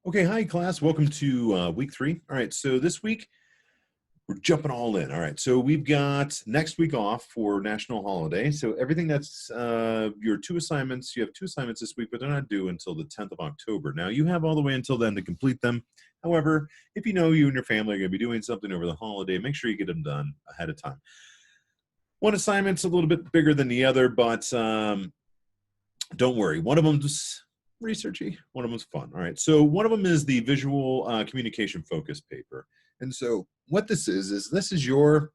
Okay, hi class. Welcome to week 3. All right, so this week we're jumping all in. All right, so we've got next week off for national holiday. So everything that's your 2 assignments, you have 2 assignments this week, but they're not due until the 10th of October. Now you have all the way until then to complete them. However, if you know you and your family are going to be doing something over the holiday, make sure you get them done ahead of time. One assignment's a little bit bigger than the other, but don't worry. One of them's researchy. One of them's fun. All right. So one of them is the visual communication focus paper. And so what this is this is your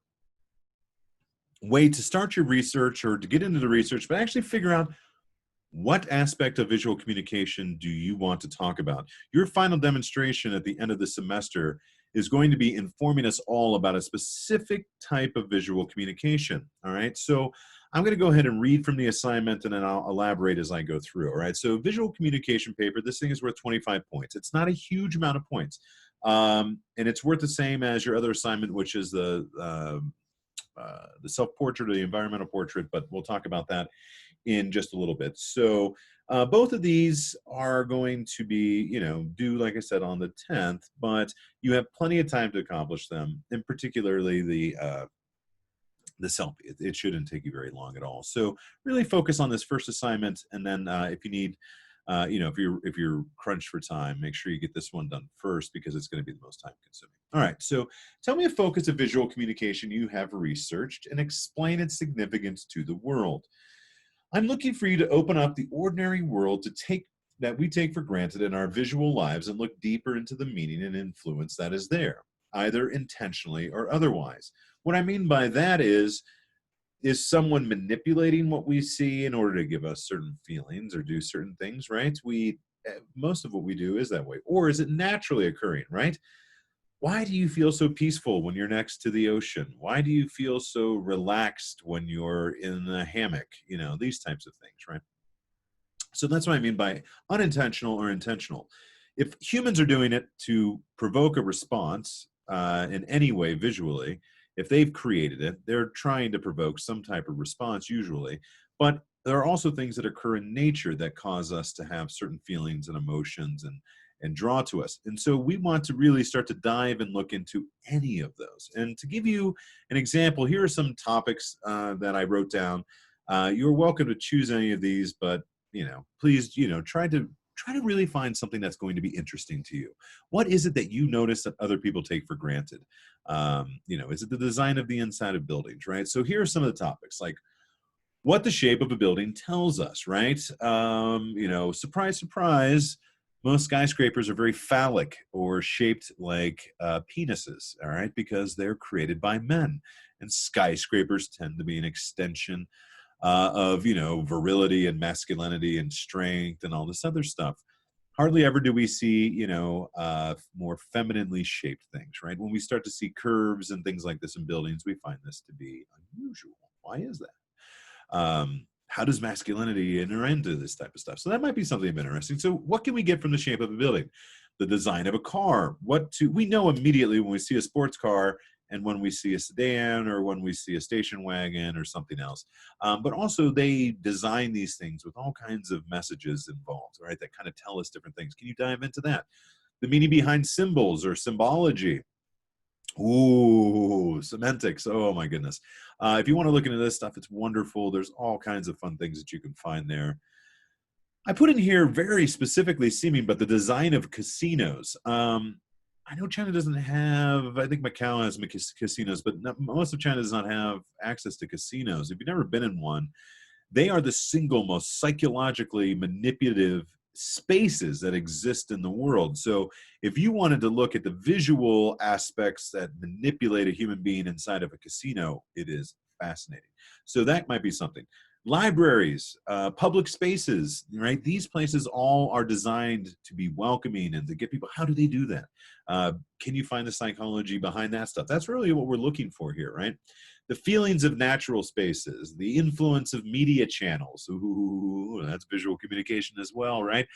way to start your research or to get into the research, but actually figure out what aspect of visual communication do you want to talk about. Your final demonstration at the end of the semester is going to be informing us all about a specific type of visual communication. All right. So I'm going to go ahead and read from the assignment and then I'll elaborate as I go through. All right. So visual communication paper, this thing is worth 25 points. It's not a huge amount of points. And it's worth the same as your other assignment, which is the self-portrait or the environmental portrait, but we'll talk about that in just a little bit. So both of these are going to be, due, like I said, on the 10th, but you have plenty of time to accomplish them, and particularly the selfie. It shouldn't take you very long at all. So really focus on this first assignment, and then if you need, if you're crunched for time, make sure you get this one done first because it's going to be the most time consuming. All right. So tell me a focus of visual communication you have researched and explain its significance to the world. I'm looking for you to open up the ordinary world that we take for granted in our visual lives and look deeper into the meaning and influence that is there, either intentionally or otherwise. What I mean by that is someone manipulating what we see in order to give us certain feelings or do certain things, right? Most of what we do is that way. Or is it naturally occurring, right? Why do you feel so peaceful when you're next to the ocean? Why do you feel so relaxed when you're in a hammock? These types of things, right? So that's what I mean by unintentional or intentional. If humans are doing it to provoke a response in any way visually, if they've created it, they're trying to provoke some type of response usually. But there are also things that occur in nature that cause us to have certain feelings and emotions and draw to us. And so we want to really start to dive and look into any of those. And to give you an example, here are some topics that I wrote down. You're welcome to choose any of these, but please, try to really find something that's going to be interesting to you. What is it that you notice that other people take for granted? Is it the design of the inside of buildings, right? So here are some of the topics, like what the shape of a building tells us, right? Surprise, surprise, most skyscrapers are very phallic or shaped like penises, all right, because they're created by men. And skyscrapers tend to be an extension of virility and masculinity and strength and all this other stuff. Hardly ever do we see more femininely shaped things, right? When we start to see curves and things like this in buildings, we find this to be unusual. Why is that? How does masculinity enter into this type of stuff? So that might be something interesting. So what can we get from the shape of a building? The design of a car. We know immediately when we see a sports car and when we see a sedan or when we see a station wagon or something else. But also they design these things with all kinds of messages involved, right? That kind of tell us different things. Can you dive into that? The meaning behind symbols or symbology. Ooh, semantics. Oh my goodness. If you want to look into this stuff, it's wonderful. There's all kinds of fun things that you can find there. I put in here very specifically seeming, but the design of casinos. I know China doesn't have, I think Macau has casinos, but most of China does not have access to casinos. If you've never been in one, they are the single most psychologically manipulative spaces that exist in the world. So if you wanted to look at the visual aspects that manipulate a human being inside of a casino, it is fascinating. So that might be something. Libraries, public spaces, right? These places all are designed to be welcoming and to get people. How do they do that? Can you find the psychology behind that stuff? That's really what we're looking for here, right? The feelings of natural spaces, the influence of media channels. Ooh, that's visual communication as well, right?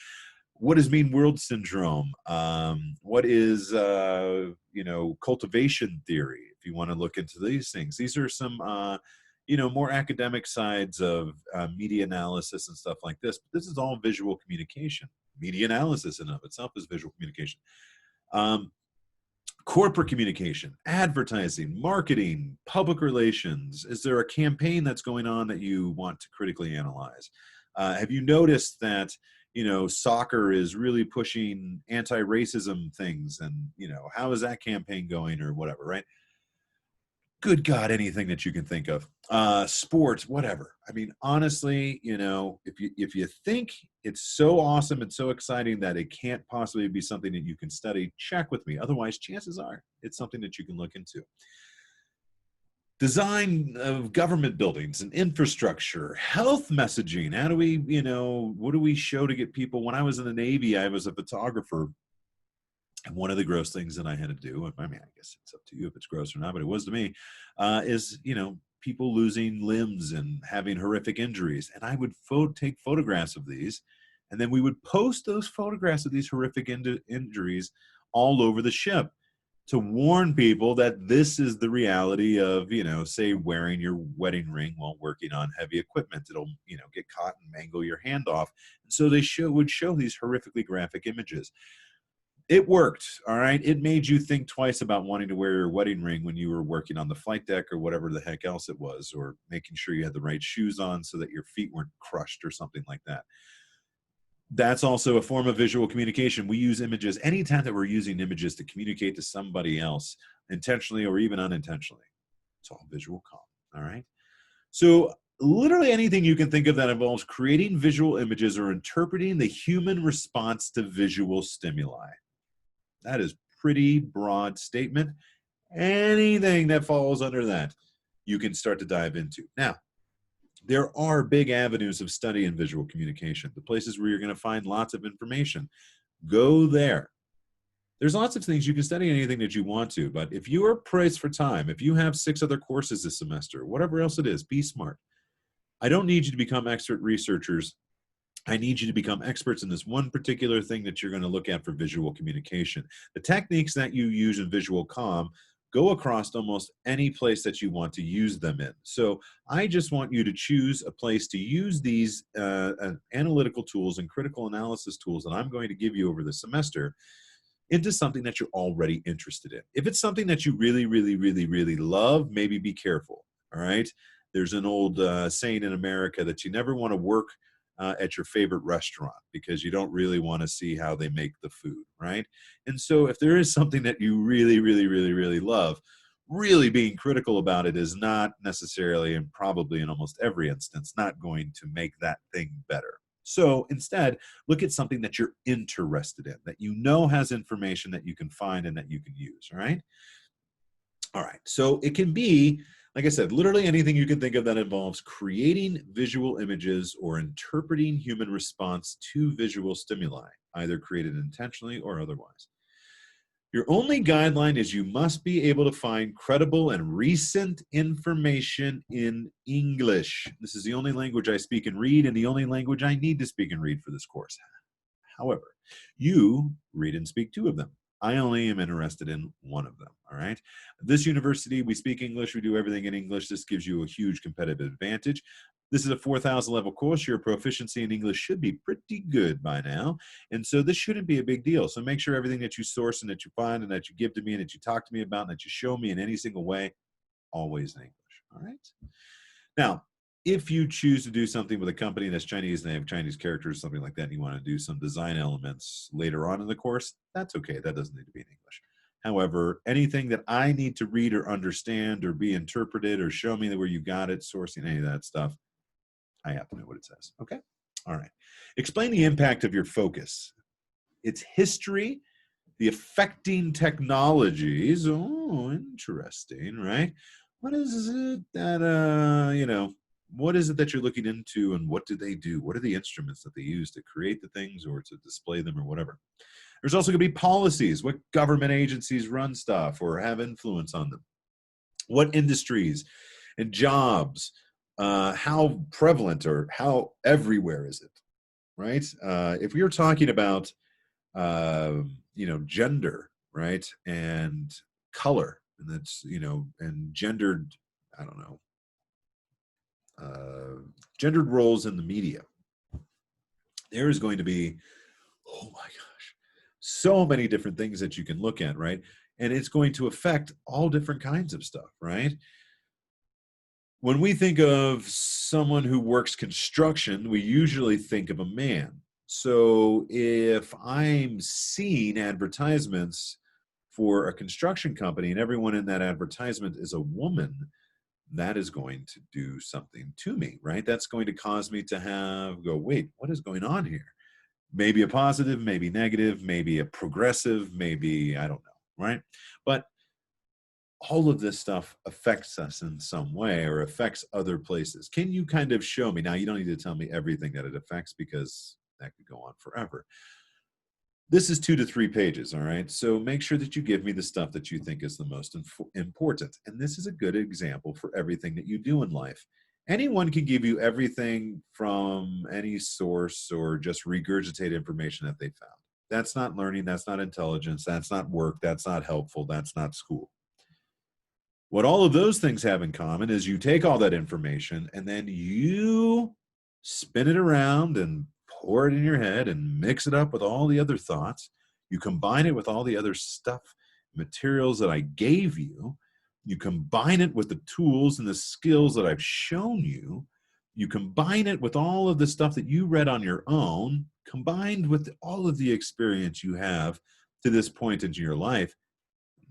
What is mean world syndrome? What is, cultivation theory? If you want to look into these things, these are some, more academic sides of media analysis and stuff like this. But this is all visual communication. Media analysis in and of itself is visual communication. Um, Corporate communication, advertising, marketing, public relations. Is there a campaign that's going on that you want to critically analyze? Have you noticed that, soccer is really pushing anti-racism things, and, how is that campaign going or whatever, right? Good God, anything that you can think of. Sports, whatever. I mean, honestly, if you think it's so awesome and so exciting that it can't possibly be something that you can study, check with me. Otherwise, chances are it's something that you can look into. Design of government buildings and infrastructure, health messaging. How do we, what do we show to get people? When I was in the Navy, I was a photographer. And one of the gross things that I had to do, I mean, I guess it's up to you if it's gross or not, but it was to me, is, people losing limbs and having horrific injuries. And I would take photographs of these, and then we would post those photographs of these horrific injuries all over the ship to warn people that this is the reality of, say, wearing your wedding ring while working on heavy equipment. It'll, get caught and mangle your hand off. And so they would show these horrifically graphic images. It worked, all right? It made you think twice about wanting to wear your wedding ring when you were working on the flight deck or whatever the heck else it was, or making sure you had the right shoes on so that your feet weren't crushed or something like that. That's also a form of visual communication. We use images anytime that we're using images to communicate to somebody else, intentionally or even unintentionally. It's all visual comm, all right? So literally anything you can think of that involves creating visual images or interpreting the human response to visual stimuli. That is pretty broad statement. Anything that falls under that, you can start to dive into. Now, there are big avenues of study in visual communication, the places where you're going to find lots of information. Go there. There's lots of things you can study, anything that you want to, but if you are pressed for time, if you have 6 other courses this semester, whatever else it is, be smart. I don't need you to become expert researchers. I need you to become experts in this one particular thing that you're going to look at for visual communication. The techniques that you use in visual comm go across almost any place that you want to use them in. So I just want you to choose a place to use these analytical tools and critical analysis tools that I'm going to give you over the semester into something that you're already interested in. If it's something that you really, really, really, really love, maybe be careful, all right? There's an old saying in America that you never want to work at your favorite restaurant because you don't really want to see how they make the food, right? And so if there is something that you really, really, really, really love, really being critical about it is not necessarily, and probably in almost every instance, not going to make that thing better. So instead, look at something that you're interested in, that you know has information that you can find and that you can use, all right? All right, so it can be, like I said, literally anything you can think of that involves creating visual images or interpreting human response to visual stimuli, either created intentionally or otherwise. Your only guideline is you must be able to find credible and recent information in English. This is the only language I speak and read, and the only language I need to speak and read for this course. However, you read and speak 2 of them. I only am interested in 1 of them, all right? This university, we speak English, we do everything in English. This gives you a huge competitive advantage. This is a 4,000 level course. Your proficiency in English should be pretty good by now. And so this shouldn't be a big deal. So make sure everything that you source and that you find and that you give to me and that you talk to me about and that you show me in any single way, always in English, all right? Now, if you choose to do something with a company that's Chinese and they have Chinese characters, something like that, and you want to do some design elements later on in the course, that's okay. That doesn't need to be in English. However, anything that I need to read or understand or be interpreted or show me where you got it, sourcing any of that stuff, I have to know what it says. Okay? All right. Explain the impact of your focus. Its history, the affecting technologies. Oh, interesting, right? What is it that, what is it that you're looking into and what do they do? What are the instruments that they use to create the things or to display them or whatever? There's also going to be policies. What government agencies run stuff or have influence on them? What industries and jobs? How prevalent or how everywhere is it? Right? If we are talking about, gender, right, and color, and that's, and gendered, I don't know, gendered roles in the media, there is going to be Oh my gosh. So many different things that you can look at, right? And it's going to affect all different kinds of stuff, right? When we think of someone who works construction, we usually think of a man. So if I'm seeing advertisements for a construction company and everyone in that advertisement is a woman, that is going to do something to me, right? That's going to cause me to go, wait, what is going on here? Maybe a positive, maybe negative, maybe a progressive, maybe, I don't know, right? But all of this stuff affects us in some way or affects other places. Can you kind of show me? Now, you don't need to tell me everything that it affects because that could go on forever. This is 2 to 3 pages, all right? So make sure that you give me the stuff that you think is the most important. And this is a good example for everything that you do in life. Anyone can give you everything from any source or just regurgitate information that they found. That's not learning, that's not intelligence, that's not work, that's not helpful, that's not school. What all of those things have in common is you take all that information and then you spin it around and pour it in your head and mix it up with all the other thoughts. You combine it with all the other stuff, materials that I gave you. You combine it with the tools and the skills that I've shown you. You combine it with all of the stuff that you read on your own, combined with all of the experience you have to this point into your life.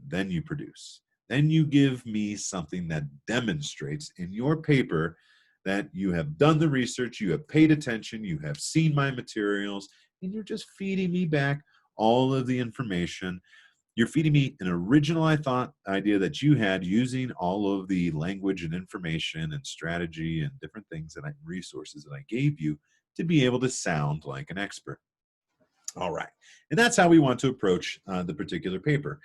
Then you produce. Then you give me something that demonstrates in your paper that you have done the research, you have paid attention, you have seen my materials, and you're just feeding me back all of the information. You're feeding me an original idea that you had using all of the language and information and strategy and different things that resources that I gave you to be able to sound like an expert. All right. And that's how we want to approach the particular paper.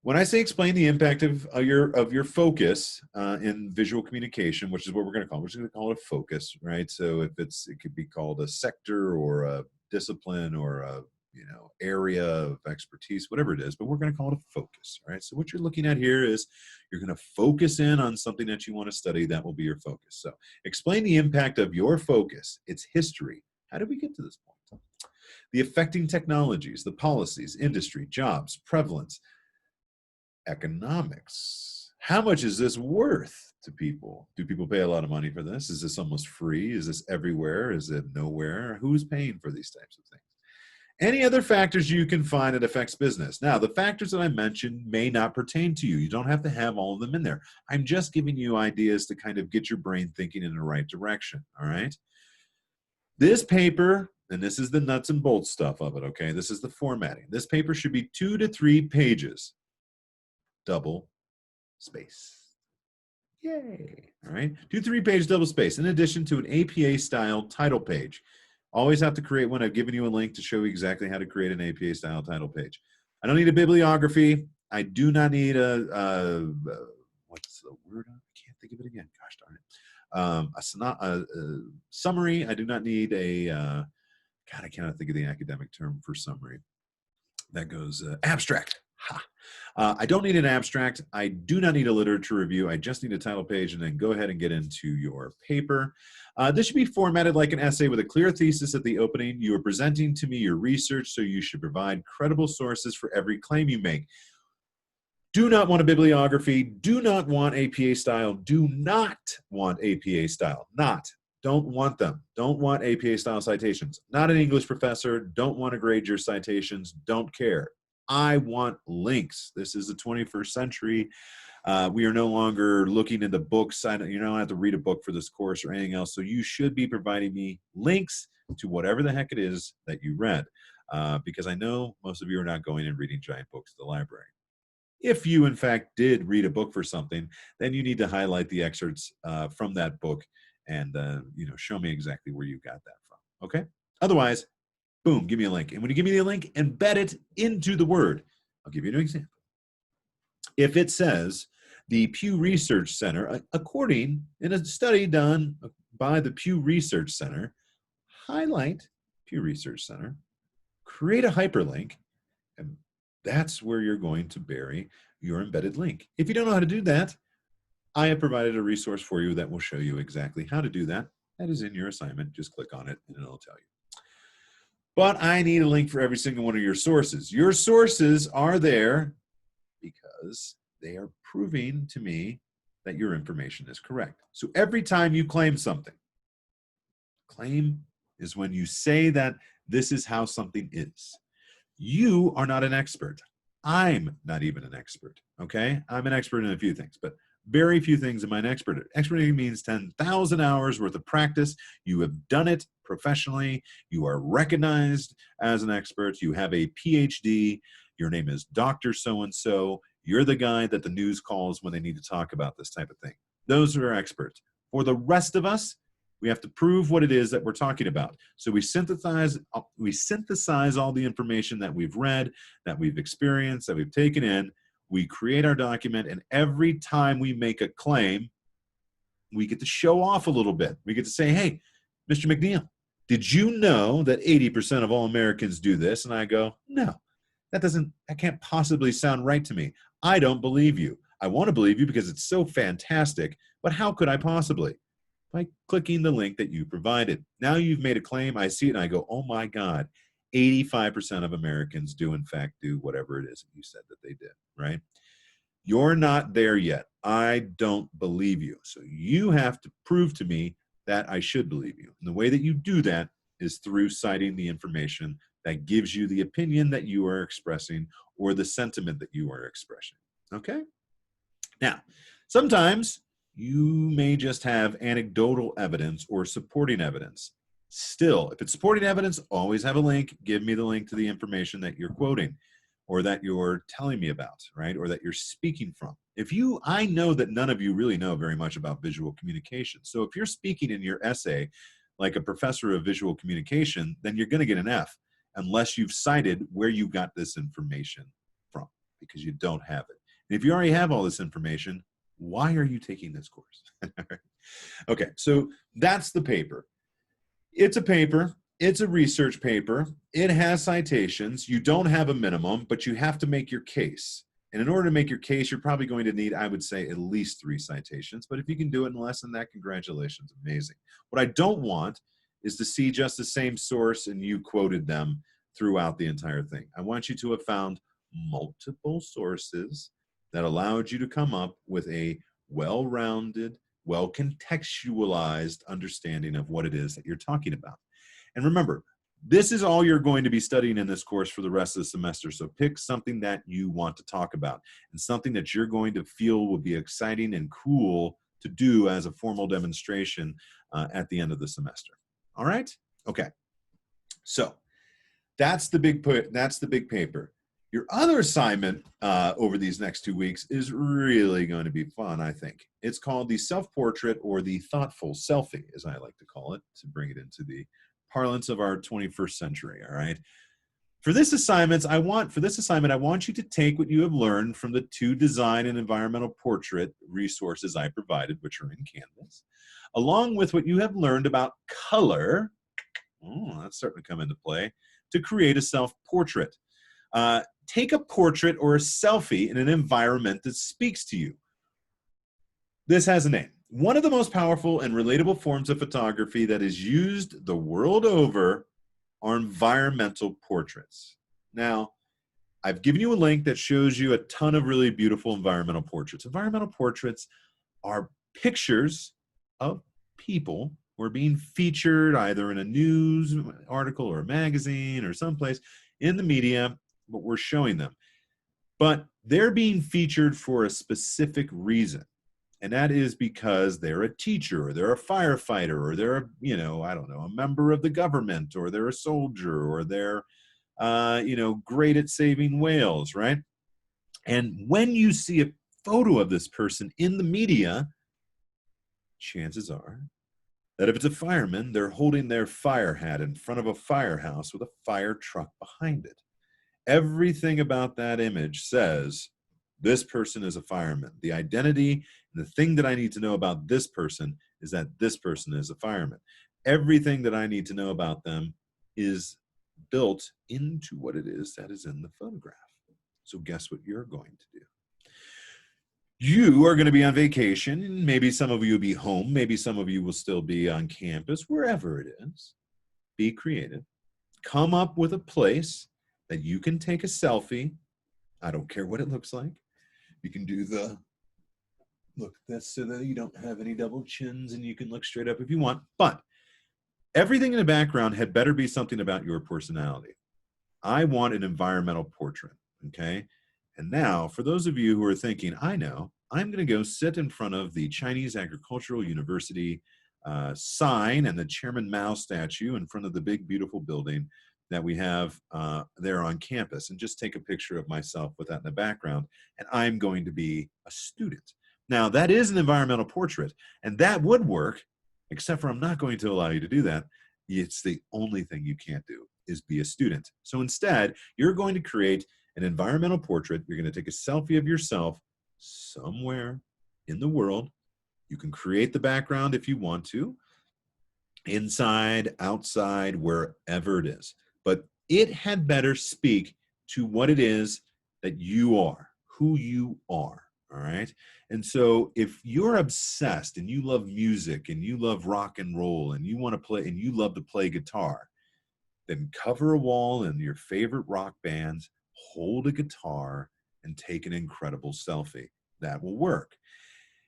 When I say explain the impact of your focus in visual communication, which is what we're going to call it, we're just going to call it a focus, right? So if it could be called a sector or a discipline or a area of expertise, whatever it is, but we're going to call it a focus, right? So what you're looking at here is you're going to focus in on something that you want to study. That will be your focus. So explain the impact of your focus, its history. How did we get to this point? The affecting technologies, the policies, industry, jobs, prevalence, economics. How much is this worth to people? Do people pay a lot of money for this? Is this almost free? Is this everywhere? Is it nowhere? Who's paying for these types of things? Any other factors you can find that affects business. Now, the factors that I mentioned may not pertain to you. You don't have to have all of them in there. I'm just giving you ideas to kind of get your brain thinking in the right direction, all right? This paper, and this is the nuts and bolts stuff of it, okay? This is the formatting. This paper should be 2 to 3 pages. Double space. Yay. All right. 2 3-page double space in addition to an APA style title page. Always have to create one. I've given you a link to show you exactly how to create an APA style title page. I don't need a bibliography. I do not need what's the word? I can't think of it again. Gosh darn it. A summary. I do not need God, I cannot think of the academic term for summary. That goes abstract. Ha. I don't need an abstract. I do not need a literature review. I just need a title page, and then go ahead and get into your paper. This should be formatted like an essay with a clear thesis at the opening. You are presenting to me your research, so you should provide credible sources for every claim you make. Do not want a bibliography. Do not want APA style. Do not want APA style. Don't want them. Don't want APA style citations. Not an English professor. Don't want to grade your citations. Don't care. I want links. This is the 21st century. We are no longer looking into books. You don't have to read a book for this course or anything else. So you should be providing me links to whatever the heck it is that you read, because I know most of you are not going and reading giant books at the library. If you, in fact, did read a book for something, then you need to highlight the excerpts from that book and show me exactly where you got that from. Okay? Otherwise, boom, give me a link. And when you give me the link, embed it into the Word. I'll give you an example. If it says the Pew Research Center, according in a study done by the Pew Research Center, highlight Pew Research Center, create a hyperlink, and that's where you're going to bury your embedded link. If you don't know how to do that, I have provided a resource for you that will show you exactly how to do that. That is in your assignment. Just click on it and it'll tell you. But I need a link for every single one of your sources. Your sources are there because they are proving to me that your information is correct. So every time you claim something, claim is when you say that this is how something is. You are not an expert. I'm not even an expert, okay? I'm an expert in a few things, but very few things am I an expert at. Expertly means 10,000 hours worth of practice. You have done it professionally. You are recognized as an expert. You have a PhD. Your name is Dr. So-and-so. You're the guy that the news calls when they need to talk about this type of thing. Those are experts. For the rest of us, we have to prove what it is that we're talking about. So we synthesize all the information that we've read, that we've experienced, that we've taken in. We create our document, and every time we make a claim, we get to show off a little bit. We get to say, hey, Mr. McNeil, did you know that 80% of all Americans do this? And I go, no, that can't possibly sound right to me. I don't believe you. I want to believe you because it's so fantastic, but how could I possibly? By clicking the link that you provided. Now you've made a claim, I see it and I go, oh my God, 85% of Americans do in fact do whatever it is that you said that they did, right? You're not there yet. I don't believe you. So you have to prove to me that I should believe you. And the way that you do that is through citing the information that gives you the opinion that you are expressing or the sentiment that you are expressing, okay? Now, sometimes you may just have anecdotal evidence or supporting evidence. Still, if it's supporting evidence, always have a link. Give me the link to the information that you're quoting or that you're telling me about, right? Or that you're speaking from. I know that none of you really know very much about visual communication. So if you're speaking in your essay like a professor of visual communication, then you're going to get an F unless you've cited where you got this information from, because you don't have it. And if you already have all this information, why are you taking this course? Okay, so that's the paper. It's a paper. It's a research paper. It has citations. You don't have a minimum, but you have to make your case. And in order to make your case, you're probably going to need, I would say, at least 3 citations. But if you can do it in less than that, congratulations, amazing. What I don't want is to see just the same source and you quoted them throughout the entire thing. I want you to have found multiple sources that allowed you to come up with a well-rounded, well-contextualized understanding of what it is that you're talking about. And remember, this is all you're going to be studying in this course for the rest of the semester. So pick something that you want to talk about and something that you're going to feel will be exciting and cool to do as a formal demonstration at the end of the semester. All right? Okay. So that's the big paper. Your other assignment over these next 2 weeks is really going to be fun, I think. It's called the self-portrait, or the thoughtful selfie, as I like to call it, to bring it into the parlance of our 21st century, all right? For this assignment, I want you to take what you have learned from the 2 design and environmental portrait resources I provided, which are in Canvas, along with what you have learned about color, that's starting to come into play, to create a self-portrait. Take a portrait or a selfie in an environment that speaks to you. This has a name. One of the most powerful and relatable forms of photography that is used the world over are environmental portraits. Now, I've given you a link that shows you a ton of really beautiful environmental portraits. Environmental portraits are pictures of people who are being featured either in a news article or a magazine or someplace in the media, but we're showing them. But they're being featured for a specific reason. And that is because they're a teacher, or they're a firefighter, or they're, a member of the government, or they're a soldier, or they're, great at saving whales, right? And when you see a photo of this person in the media, chances are that if it's a fireman, they're holding their fire hat in front of a firehouse with a fire truck behind it. Everything about that image says, this person is a fireman. The identity and the thing that I need to know about this person is that this person is a fireman. Everything that I need to know about them is built into what it is that is in the photograph. So guess what you're going to do? You are going to be on vacation. Maybe some of you will be home. Maybe some of you will still be on campus, wherever it is. Be creative. come up with a place that you can take a selfie. I don't care what it looks like. You can do the look, that's so that you don't have any double chins and you can look straight up if you want. But everything in the background had better be something about your personality. I want an environmental portrait, okay? And now, for those of you who are thinking, I know, I'm going to go sit in front of the Chinese Agricultural University sign and the Chairman Mao statue in front of the big, beautiful building that we have there on campus and just take a picture of myself with that in the background, and I'm going to be a student. Now, that is an environmental portrait, and that would work, except for I'm not going to allow you to do that. It's the only thing you can't do is be a student. So instead, you're going to create an environmental portrait. You're going to take a selfie of yourself somewhere in the world. You can create the background if you want to, inside, outside, wherever it is. But it had better speak to what it is that you are, who you are. All right. And so if you're obsessed and you love music and you love rock and roll and you want to play and you love to play guitar, then cover a wall in your favorite rock bands, hold a guitar, and take an incredible selfie. That will work.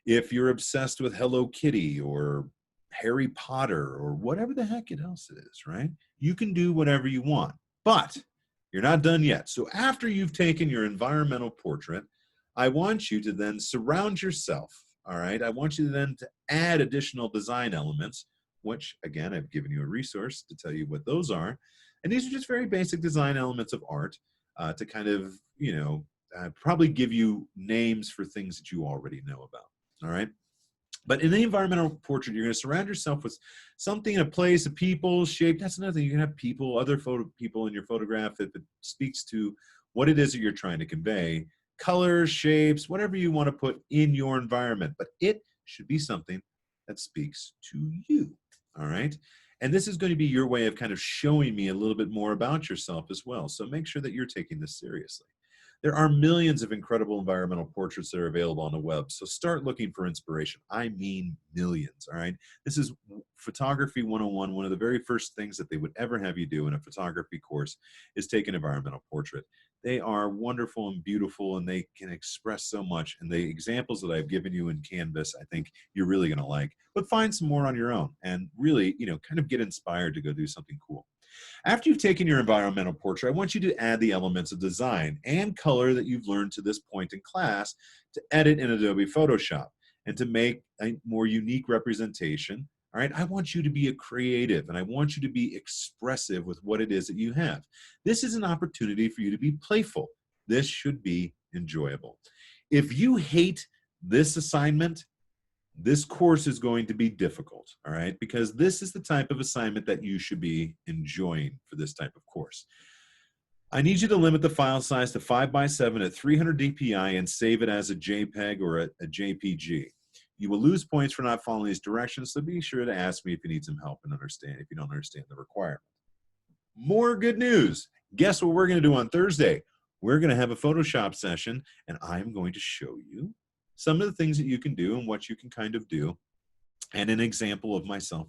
If you're obsessed with Hello Kitty or Harry Potter or whatever the heck else it is, right? You can do whatever you want, but you're not done yet. So after you've taken your environmental portrait, I want you to then surround yourself, all right? I want you then to add additional design elements, which, again, I've given you a resource to tell you what those are. And these are just very basic design elements of art to kind of, probably give you names for things that you already know about, all right? But in the environmental portrait, you're going to surround yourself with something, a place, a people, shape. That's another thing. You can have people, other people in your photograph that speaks to what it is that you're trying to convey. Colors, shapes, whatever you want to put in your environment. But it should be something that speaks to you. All right. And this is going to be your way of kind of showing me a little bit more about yourself as well. So make sure that you're taking this seriously. There are millions of incredible environmental portraits that are available on the web. So start looking for inspiration. I mean millions, all right? This is Photography 101. One of the very first things that they would ever have you do in a photography course is take an environmental portrait. They are wonderful and beautiful, and they can express so much. And the examples that I've given you in Canvas, I think you're really going to like. But find some more on your own and really, kind of get inspired to go do something cool. After you've taken your environmental portrait, I want you to add the elements of design and color that you've learned to this point in class to edit in Adobe Photoshop and to make a more unique representation. All right, I want you to be a creative and I want you to be expressive with what it is that you have. This is an opportunity for you to be playful. This should be enjoyable. If you hate this assignment, this course is going to be difficult, all right? Because this is the type of assignment that you should be enjoying for this type of course. I need you to limit the file size to 5x7 at 300 dpi and save it as a JPEG or a JPG. You will lose points for not following these directions, so be sure to ask me if you need some help and if you don't understand the requirement. More good news. Guess what we're going to do on Thursday? We're going to have a Photoshop session, and I'm going to show you some of the things that you can do and what you can kind of do, and an example of myself,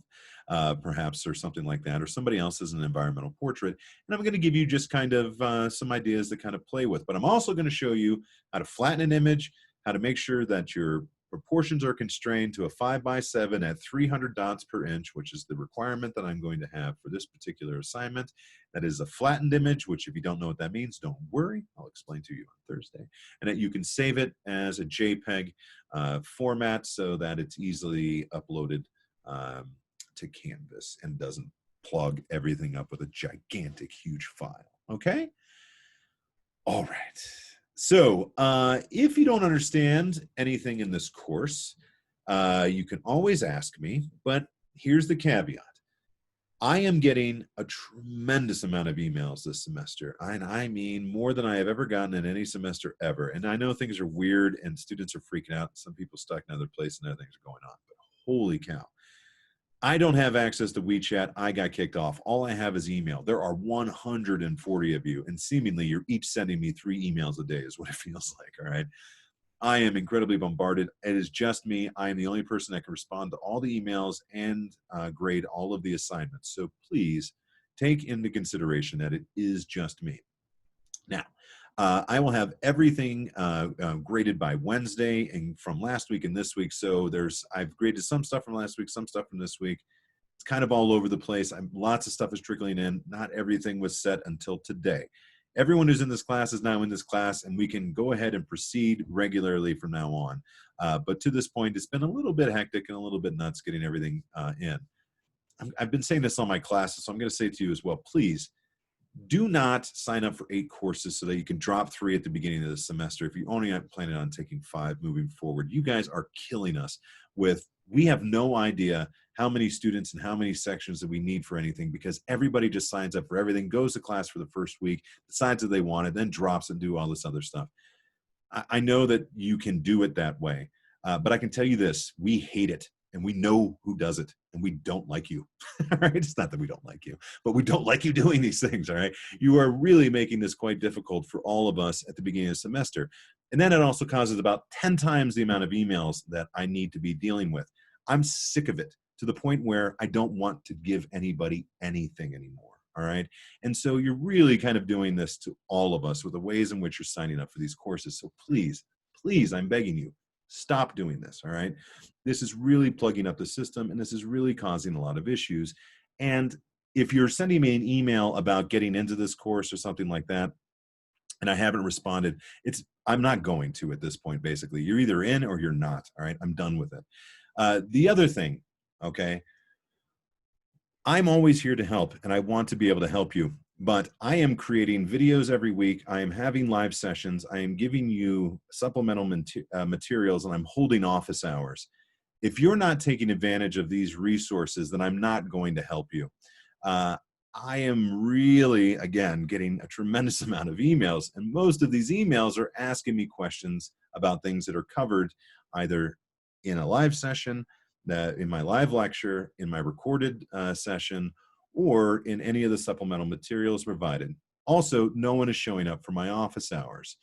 perhaps, or something like that, or somebody else as an environmental portrait. And I'm going to give you just kind of some ideas to kind of play with. But I'm also going to show you how to flatten an image, how to make sure that your proportions are constrained to a 5x7 at 300 dots per inch, which is the requirement that I'm going to have for this particular assignment. That is a flattened image, which if you don't know what that means, don't worry. I'll explain to you on Thursday. And that you can save it as a JPEG format so that it's easily uploaded to Canvas and doesn't plug everything up with a gigantic, huge file. Okay? All right. So if you don't understand anything in this course, you can always ask me, but here's the caveat. I am getting a tremendous amount of emails this semester, and I mean more than I have ever gotten in any semester ever. And I know things are weird and students are freaking out. Some people stuck in another place and other things are going on, but holy cow. I don't have access to WeChat. I got kicked off. All I have is email. There are 140 of you, and seemingly you're each sending me 3 emails a day is what it feels like, all right? I am incredibly bombarded. It is just me. I am the only person that can respond to all the emails and grade all of the assignments. So please take into consideration that it is just me. Now, I will have everything graded by Wednesday and from last week and this week. So I've graded some stuff from last week, some stuff from this week. It's kind of all over the place. Lots of stuff is trickling in. Not everything was set until today. Everyone who's in this class is now in this class, and we can go ahead and proceed regularly from now on. But to this point, it's been a little bit hectic and a little bit nuts getting everything in. I've been saying this on my classes, so I'm going to say to you as well, please do not sign up for 8 courses so that you can drop 3 at the beginning of the semester if you only are planning on taking 5 moving forward. You guys are killing us we have no idea how many students and how many sections that we need for anything, because everybody just signs up for everything, goes to class for the first week, decides that they want it, then drops and do all this other stuff. I know that you can do it that way, but I can tell you this, we hate it. And we know who does it, and we don't like you. All right? It's not that we don't like you, but we don't like you doing these things. All right? You are really making this quite difficult for all of us at the beginning of the semester. And then it also causes about 10 times the amount of emails that I need to be dealing with. I'm sick of it, to the point where I don't want to give anybody anything anymore. All right? And so you're really kind of doing this to all of us with the ways in which you're signing up for these courses. So please, please, I'm begging you, stop doing this. All right? This is really plugging up the system, and this is really causing a lot of issues. And if you're sending me an email about getting into this course or something like that, and I haven't responded, I'm not going to at this point, basically. You're either in or you're not. All right? I'm done with it. The other thing, okay, I'm always here to help, and I want to be able to help you. But I am creating videos every week. I am having live sessions. I am giving you supplemental materials, and I'm holding office hours. If you're not taking advantage of these resources, then I'm not going to help you. I am really, again, getting a tremendous amount of emails, and most of these emails are asking me questions about things that are covered either in a live session, in my live lecture, in my recorded session, or in any of the supplemental materials provided. Also, no one is showing up for my office hours.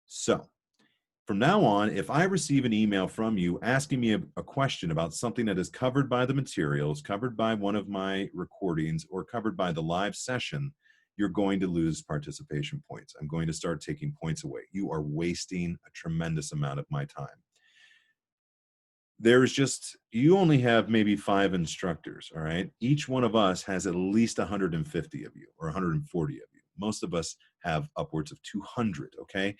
So, from now on, if I receive an email from you asking me a question about something that is covered by the materials, covered by one of my recordings, or covered by the live session, you're going to lose participation points. I'm going to start taking points away. You are wasting a tremendous amount of my time. You only have maybe 5 instructors, all right? Each one of us has at least 150 of you or 140 of you. Most of us have upwards of 200, okay?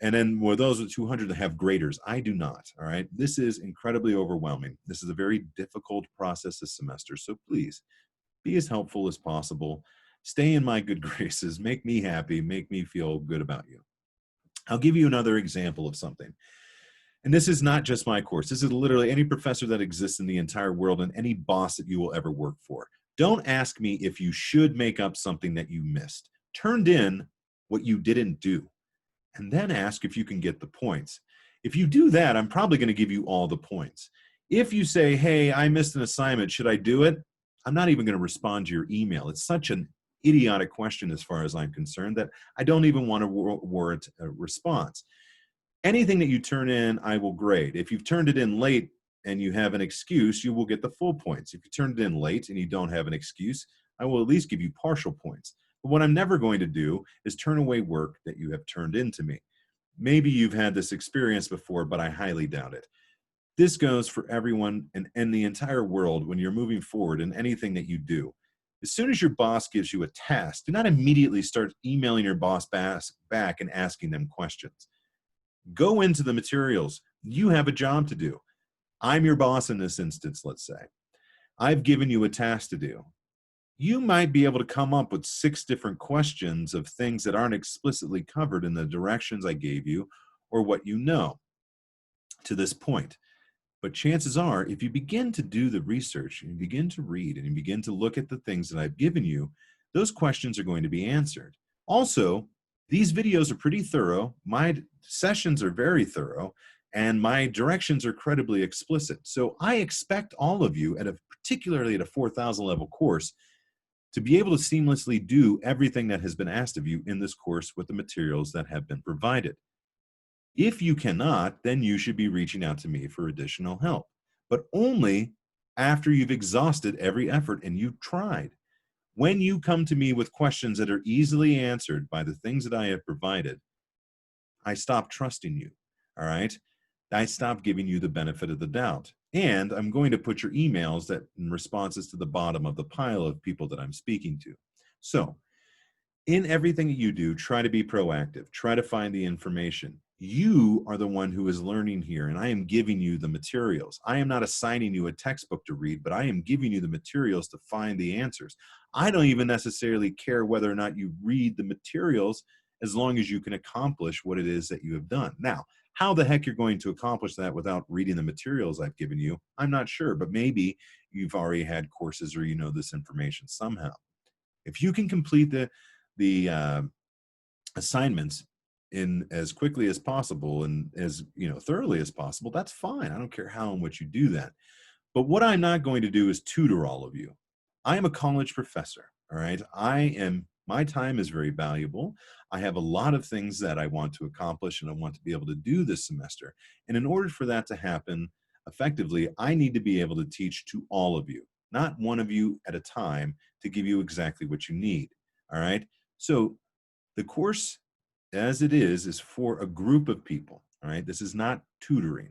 And then with those with 200 that have graders, I do not, all right? This is incredibly overwhelming. This is a very difficult process this semester. So please be as helpful as possible. Stay in my good graces. Make me happy. Make me feel good about you. I'll give you another example of something. And this is not just my course. This is literally any professor that exists in the entire world and any boss that you will ever work for. Don't ask me if you should make up something that you missed. Turned in what you didn't do, and then ask if you can get the points. If you do that, I'm probably going to give you all the points. If you say, hey, I missed an assignment, should I do it? I'm not even going to respond to your email. It's such an idiotic question as far as I'm concerned that I don't even want to warrant a response. Anything that you turn in, I will grade. If you've turned it in late and you have an excuse, you will get the full points. If you turned it in late and you don't have an excuse, I will at least give you partial points. But what I'm never going to do is turn away work that you have turned in to me. Maybe you've had this experience before, but I highly doubt it. This goes for everyone and the entire world when you're moving forward in anything that you do. As soon as your boss gives you a task, do not immediately start emailing your boss back and asking them questions. Go into the materials. You have a job to do. I'm your boss in this instance, let's say. I've given you a task to do. You might be able to come up with 6 different questions of things that aren't explicitly covered in the directions I gave you or what you know to this point. But chances are, if you begin to do the research and you begin to read and you begin to look at the things that I've given you, those questions are going to be answered. Also, these videos are pretty thorough. My sessions are very thorough, and my directions are credibly explicit. So I expect all of you, particularly at a 4,000 level course, to be able to seamlessly do everything that has been asked of you in this course with the materials that have been provided. If you cannot, then you should be reaching out to me for additional help, but only after you've exhausted every effort and you've tried. When you come to me with questions that are easily answered by the things that I have provided, I stop trusting you. All right. I stop giving you the benefit of the doubt. And I'm going to put your emails that in responses to the bottom of the pile of people that I'm speaking to. So in everything that you do, try to be proactive. Try to find the information. You are the one who is learning here, and I am giving you the materials. I am not assigning you a textbook to read, but I am giving you the materials to find the answers. I don't even necessarily care whether or not you read the materials as long as you can accomplish what it is that you have done. Now, how the heck you're going to accomplish that without reading the materials I've given you, I'm not sure, but maybe you've already had courses or you know this information somehow. If you can complete the assignments in as quickly as possible and as thoroughly as possible, that's fine. I don't care how and what you do that. But what I'm not going to do is tutor all of you. I am a college professor. All right. My time is very valuable. I have a lot of things that I want to accomplish and I want to be able to do this semester. And in order for that to happen effectively, I need to be able to teach to all of you, not one of you at a time, to give you exactly what you need. All right. So the course as it is for a group of people. All right. This is not tutoring.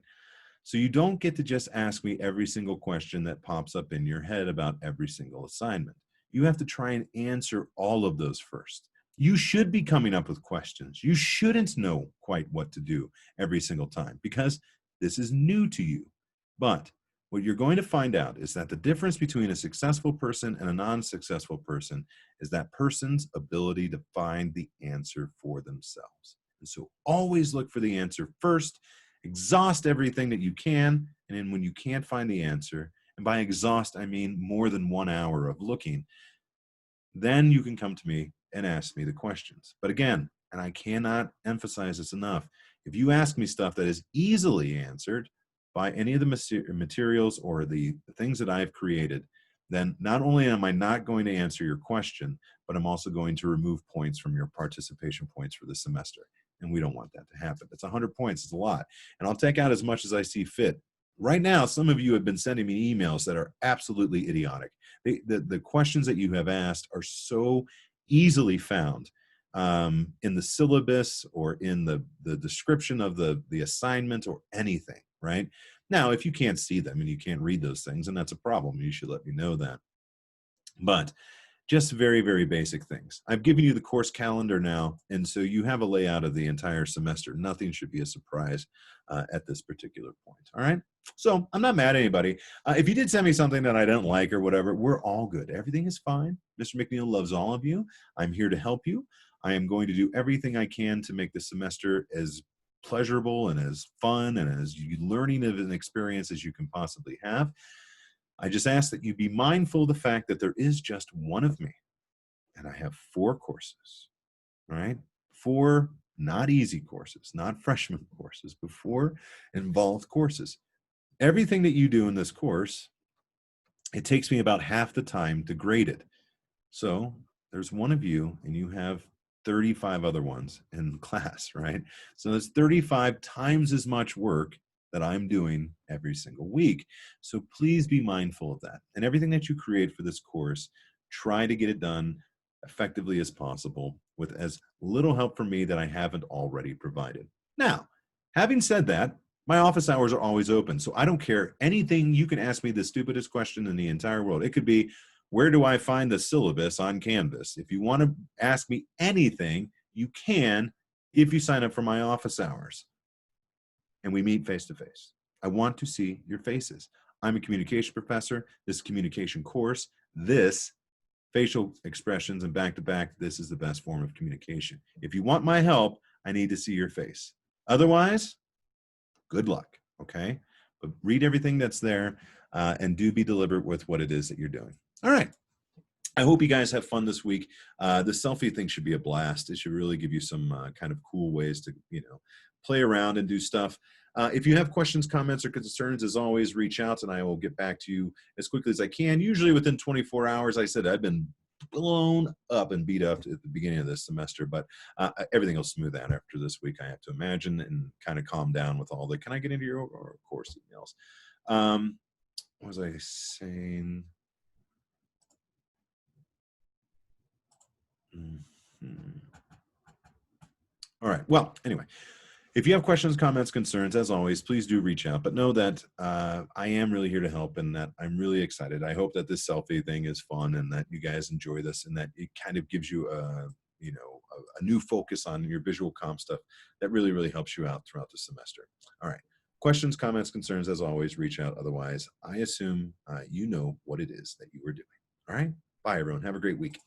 So you don't get to just ask me every single question that pops up in your head about every single assignment. You have to try and answer all of those first. You should be coming up with questions. You shouldn't know quite what to do every single time because this is new to you. But what you're going to find out is that the difference between a successful person and a non-successful person is that person's ability to find the answer for themselves. And so always look for the answer first, exhaust everything that you can, and then when you can't find the answer, and by exhaust, I mean more than 1 hour of looking, then you can come to me and ask me the questions. But again, and I cannot emphasize this enough, if you ask me stuff that is easily answered by any of the materials or the things that I've created, then not only am I not going to answer your question, but I'm also going to remove points from your participation points for the semester. And we don't want that to happen. It's 100 points. It's a lot. And I'll take out as much as I see fit. Right now, some of you have been sending me emails that are absolutely idiotic. The questions that you have asked are so easily found in the syllabus or in the description of the assignment or anything, right? Now, if you can't see them and you can't read those things, and that's a problem, you should let me know that. But just very, very basic things. I've given you the course calendar now, and so you have a layout of the entire semester. Nothing should be a surprise at this particular point, all right? So I'm not mad at anybody. If you did send me something that I didn't like or whatever, we're all good. Everything is fine. Mr. McNeil loves all of you. I'm here to help you. I am going to do everything I can to make the semester as pleasurable and as fun and as learning of an experience as you can possibly have. I just ask that you be mindful of the fact that there is just one of me, and I have 4 courses, right? 4 not easy courses, not freshman courses, but 4 involved courses. Everything that you do in this course, it takes me about half the time to grade it. So there's one of you, and you have 35 other ones in class, right? So it's 35 times as much work that I'm doing every single week. So please be mindful of that. And everything that you create for this course, try to get it done effectively as possible with as little help from me that I haven't already provided. Now, having said that, my office hours are always open. So I don't care anything. You can ask me the stupidest question in the entire world. It could be, where do I find the syllabus on Canvas? If you want to ask me anything, you can if you sign up for my office hours and we meet face to face. I want to see your faces. I'm a communication professor. This communication course, this facial expressions and back to back, this is the best form of communication. If you want my help, I need to see your face. Otherwise, good luck, okay? But read everything that's there and do be deliberate with what it is that you're doing. All right. I hope you guys have fun this week. The selfie thing should be a blast. It should really give you some kind of cool ways to, play around and do stuff. If you have questions, comments, or concerns, as always, reach out and I will get back to you as quickly as I can. Usually within 24 hours. I said I've been blown up and beat up at the beginning of this semester, but everything will smooth out after this week, I have to imagine, and kind of calm down with all the, can I get into your course emails? What was I saying? Mhm. All right. Well, anyway, if you have questions, comments, concerns, as always, please do reach out. But know that I am really here to help and that I'm really excited. I hope that this selfie thing is fun and that you guys enjoy this and that it kind of gives you a new focus on your visual comp stuff that really, really helps you out throughout the semester. All right. Questions, comments, concerns, as always, reach out. Otherwise, I assume you know what it is that you are doing. All right. Bye, everyone. Have a great week.